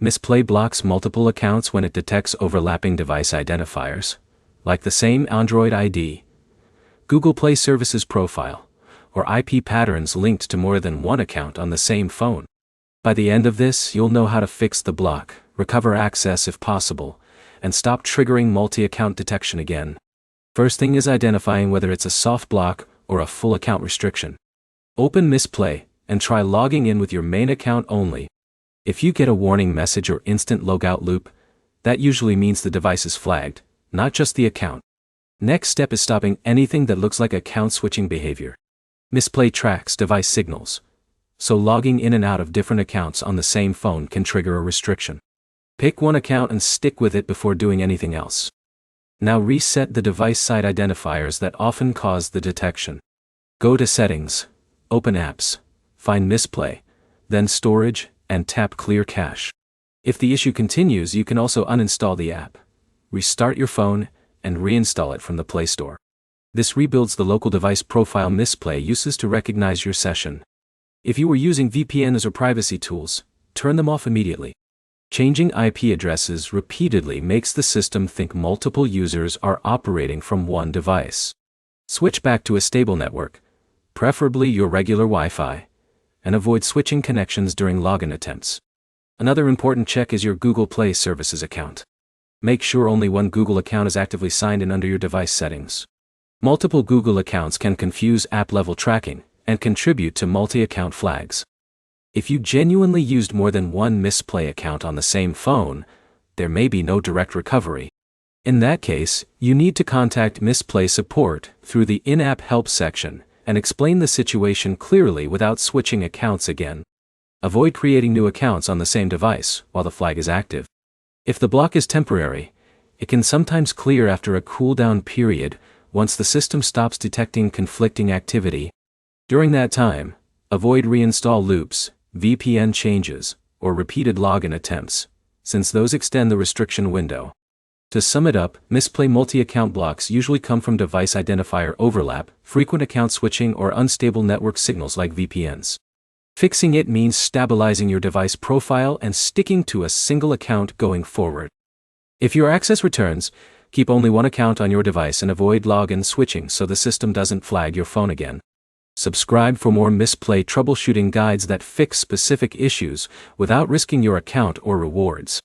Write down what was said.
Mistplay blocks multiple accounts when it detects overlapping device identifiers, like the same Android ID, Google Play Services profile, or IP patterns linked to more than one account on the same phone. By the end of this, you'll know how to fix the block, recover access if possible, and stop triggering multi-account detection again. First thing is identifying whether it's a soft block or a full account restriction. Open Mistplay and try logging in with your main account only. If you get a warning message or instant logout loop, that usually means the device is flagged, not just the account. Next step is stopping anything that looks like account switching behavior. Mistplay tracks device signals, so logging in and out of different accounts on the same phone can trigger a restriction. Pick one account and stick with it before doing anything else. Now reset the device side identifiers that often cause the detection. Go to Settings, open Apps, find Mistplay, then Storage, and tap Clear Cache. If the issue continues, you can also uninstall the app, restart your phone, and reinstall it from the Play Store. This rebuilds the local device profile Mistplay uses to recognize your session. If you were using VPNs or privacy tools, turn them off immediately. Changing IP addresses repeatedly makes the system think multiple users are operating from one device. Switch back to a stable network, preferably your regular Wi-Fi, and avoid switching connections during login attempts. Another important check is your Google Play Services account. Make sure only one Google account is actively signed in under your device settings. Multiple Google accounts can confuse app-level tracking and contribute to multi-account flags. If you genuinely used more than one Mistplay account on the same phone, there may be no direct recovery. In that case, you need to contact Mistplay support through the in-app help section and explain the situation clearly without switching accounts again. Avoid creating new accounts on the same device while the flag is active. If the block is temporary, it can sometimes clear after a cooldown period once the system stops detecting conflicting activity. During that time, avoid reinstall loops, VPN changes, or repeated login attempts, since those extend the restriction window. To sum it up, Mistplay multi-account blocks usually come from device identifier overlap, frequent account switching, or unstable network signals like VPNs. Fixing it means stabilizing your device profile and sticking to a single account going forward. If your access returns, keep only one account on your device and avoid login switching so the system doesn't flag your phone again. Subscribe for more Mistplay troubleshooting guides that fix specific issues without risking your account or rewards.